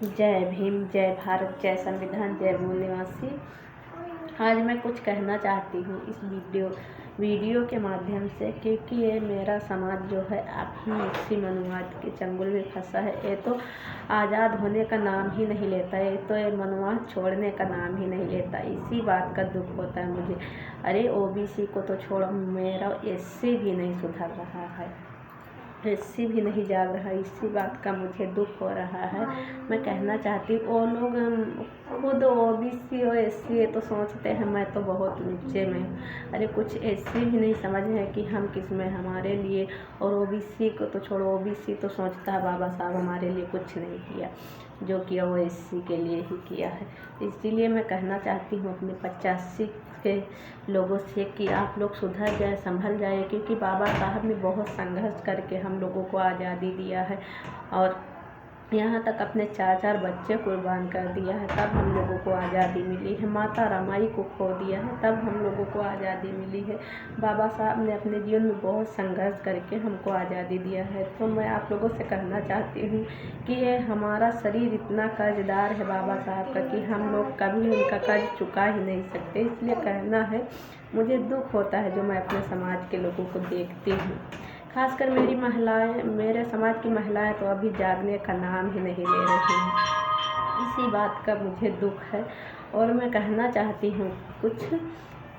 जय भीम, जय भारत, जय संविधान, जय मूल निवासी। आज मैं कुछ कहना चाहती हूँ इस वीडियो के माध्यम से, क्योंकि ये मेरा समाज जो है इसी मनुवाद के चंगुल में फंसा है। ये तो आज़ाद होने का नाम ही नहीं लेता, ये तो ये मनुवाद छोड़ने का नाम ही नहीं लेता। इसी बात का दुख होता है मुझे। अरे ओबीसी को तो छोड़ो, मेरा एससी भी नहीं सुधर रहा है, एससी भी नहीं जाग रहा। इसी बात का मुझे दुख हो रहा है। मैं कहना चाहती हूँ, वो लोग खुद ओबीसी और एससी ये तो सोचते हैं मैं तो बहुत नीचे में हूँ। अरे कुछ एससी भी नहीं समझ है कि हम किस में हमारे लिए, और ओबीसी को तो छोड़ो, ओबीसी तो सोचता है बाबा साहब हमारे लिए कुछ नहीं किया, जो किया वो एससी के लिए ही किया है। इसीलिए मैं कहना चाहती हूँ अपने 85 के लोगों से कि आप लोग सुधर जाए, संभल जाए, क्योंकि बाबा साहब ने बहुत संघर्ष करके हम लोगों को आज़ादी दिया है, और यहाँ तक अपने 4 बच्चे कुर्बान कर दिया है, तब हम लोगों को आज़ादी मिली है। माता रमाई को खो दिया है, तब हम लोगों को आज़ादी मिली है। बाबा साहब ने अपने जीवन में बहुत संघर्ष करके हमको आज़ादी दिया है। तो मैं आप लोगों से कहना चाहती हूँ कि ये हमारा शरीर इतना कर्जदार है बाबा साहब का कि हम लोग कभी उनका कर्ज चुका ही नहीं सकते। इसलिए कहना है, मुझे दुख होता है जो मैं अपने समाज के लोगों को देखती हूँ। खासकर मेरी महिलाएं, मेरे समाज की महिलाएं तो अभी जागने का नाम ही नहीं ले रही हैं। इसी बात का मुझे दुख है। और मैं कहना चाहती हूँ कुछ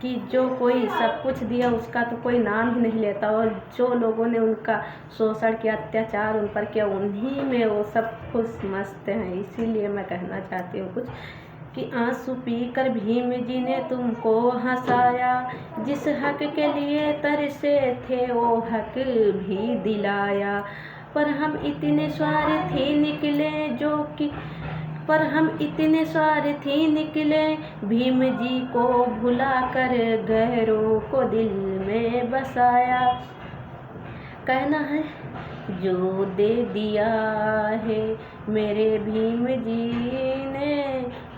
कि जो कोई सब कुछ दिया उसका तो कोई नाम ही नहीं लेता, और जो लोगों ने उनका शोषण किया, अत्याचार उन पर किया, उन्हीं में वो सब खुश मस्त हैं। इसीलिए मैं कहना चाहती हूँ कुछ कि आंसू पीकर भीम जी ने तुमको हंसाया, जिस हक के लिए तरसे थे वो हक भी दिलाया। पर हम इतने स्वार्थी निकले भीम जी को भुलाकर गैरों को दिल में बसाया। कहना है, जो दे दिया है मेरे भीम जी ने,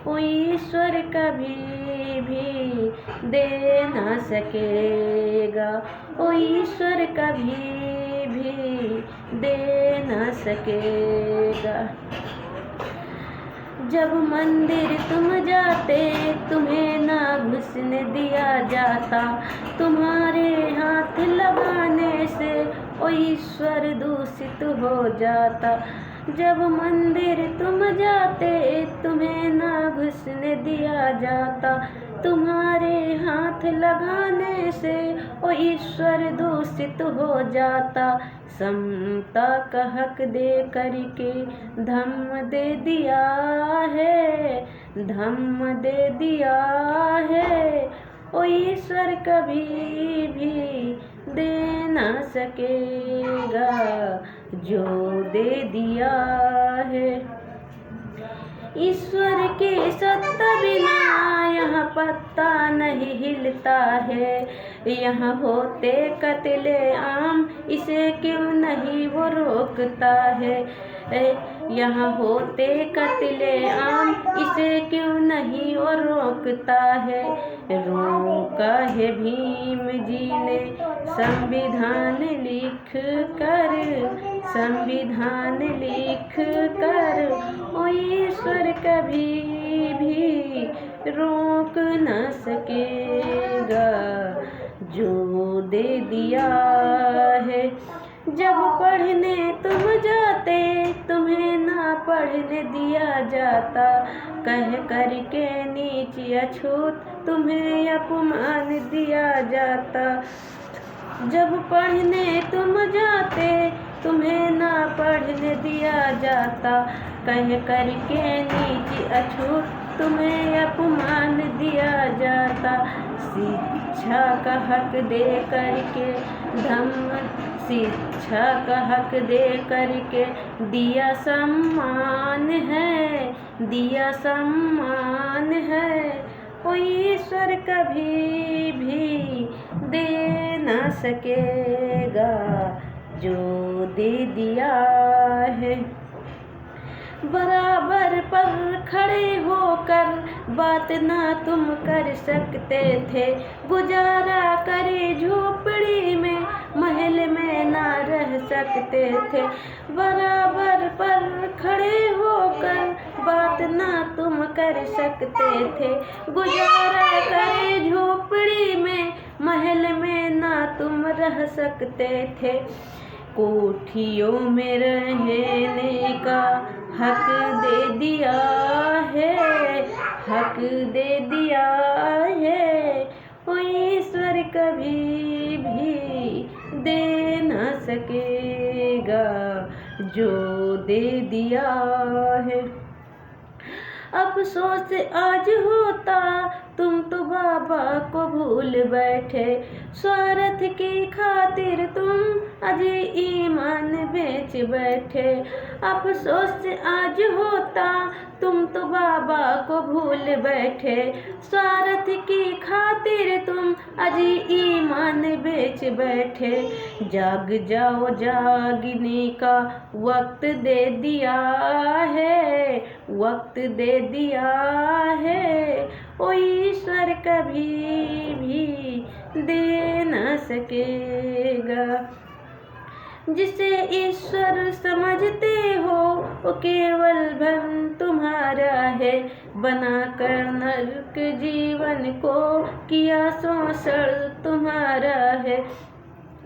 कोई ईश्वर कभी भी दे ना सकेगा, कोई ईश्वर कभी भी दे ना सकेगा। जब मंदिर तुम जाते तुम्हें ना घुसने दिया जाता, तुम्हारे हाथ लगाने से ओ ईश्वर दूषित हो जाता। जब मंदिर तुम जाते तुम्हें ना घुसने दिया जाता, तुम्हारे हाथ लगाने से ओ ईश्वर दूषित हो जाता। समता का हक दे करके धम्म दे दिया है, धम्म दे दिया है, ओ ईश्वर कभी भी दे ना सकेगा, जो दे दिया है। ईश्वर की सत्ता बिना यहाँ पत्ता नहीं हिलता है, यहाँ होते कत्ले आम इसे क्यों नहीं वो रोकता है। यहाँ होते कत्ले आम इसे क्यों नहीं वो रोकता है। रोका है भीम जी ने संविधान लिख कर, संविधान लिख कर, ओ ईश्वर कभी भी रोक न सकेगा, जो दे दिया है। जब पढ़ने तुम जाते तुम्हें ना पढ़ने दिया जाता, कह करके नीच अछूत तुम्हें अपमान दिया जाता। जब पढ़ने तुम जाते तुम्हें ना पढ़ने दिया जाता, कह करके नीच अछूत तुम्हें अपमान दिया जाता। शिक्षा का हक दे करके शिक्षा का हक दे करके दिया सम्मान है, दिया सम्मान है, कोई ईश्वर कभी भी दे ना सकेगा, जो दे दिया है। बराबर पर खड़े होकर बात ना तुम कर सकते थे, गुजारा करे झोपड़ी में महल में ना रह सकते थे। बराबर पर खड़े होकर कर सकते थे। गुजारा करे झोपड़ी में, महल में ना तुम रह सकते थे। कोठियों में रहने का हक दे दिया है, हक दे दिया है। वो ईश्वर कभी भी दे न सकेगा जो दे दिया है। अफसोस आज होता तुम तो बाबा को भूल बैठे। स्वार्थ की खातिर तुम आज ईमान बेच बैठे। अफसोस आज होता तुम तो बाबा को भूल बैठे। स्वार्थ की खातिर तुम आज ईमान बेच बैठे। जाग जाओ, जागने का वक्त दे दिया है, वक्त दे दिया है। ओ ईश्वर कभी भी दे न सकेगा। जिसे ईश्वर समझते हो वो केवल भ्रम तुम्हारा है। बनाकर नरक जीवन को किया शोषण तुम्हारा है।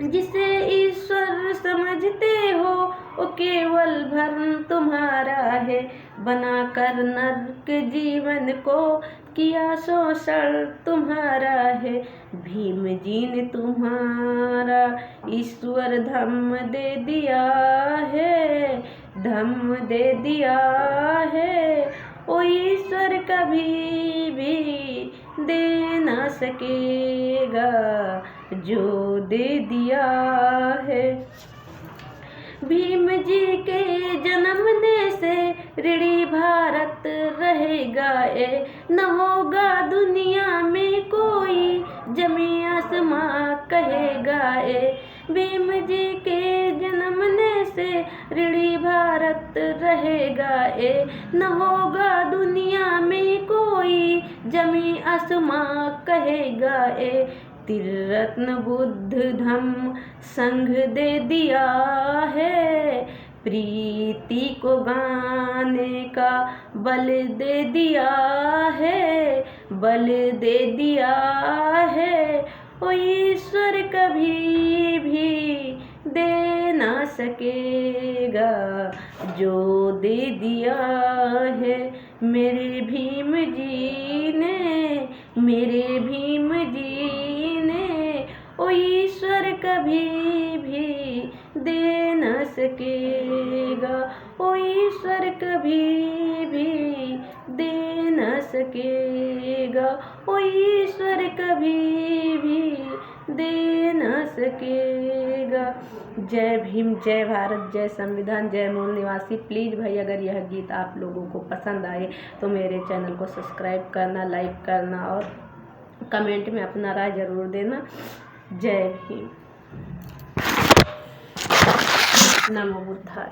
जिसे ईश्वर समझते हो वो केवल भ्रम तुम्हारा है। बनाकर नरक जीवन को किया शोषण तुम्हारा है। भीम जी ने तुम्हारा ईश्वर धम्म दे दिया है, धम्म दे दिया है। ओ ईश्वर कभी भी दे न सकेगा जो दे दिया है। भीम जी के जन्मने से ऋणी भारत रहेगा ए। न होगा दुनिया में कोई जमी आसमां कहेगा ए। भीम जी के जन्मने से ऋणी भारत रहेगा ए। न होगा दुनिया में कोई जमी आसमां कहेगा ए। त्रिरत्न बुद्ध धम्म संघ दे दिया है। प्रीति को गाने का बल दे दिया है, बल दे दिया है। ओ ईश्वर कभी भी दे ना सकेगा जो दे दिया है। मेरे भीम जी ने, मेरे भीम जी ने। ओ ईश्वर कभी भी दे न सकेगा, ओ ईश्वर कभी भी दे न सकेगा, ओ ईश्वर कभी भी दे न सकेगा। जय भीम, जय भारत, जय संविधान, जय मूल निवासी। प्लीज़ भाई अगर यह गीत आप लोगों को पसंद आए तो मेरे चैनल को सब्सक्राइब करना, लाइक करना और कमेंट में अपना राय ज़रूर देना। जय भीम, नमो बुद्धाय।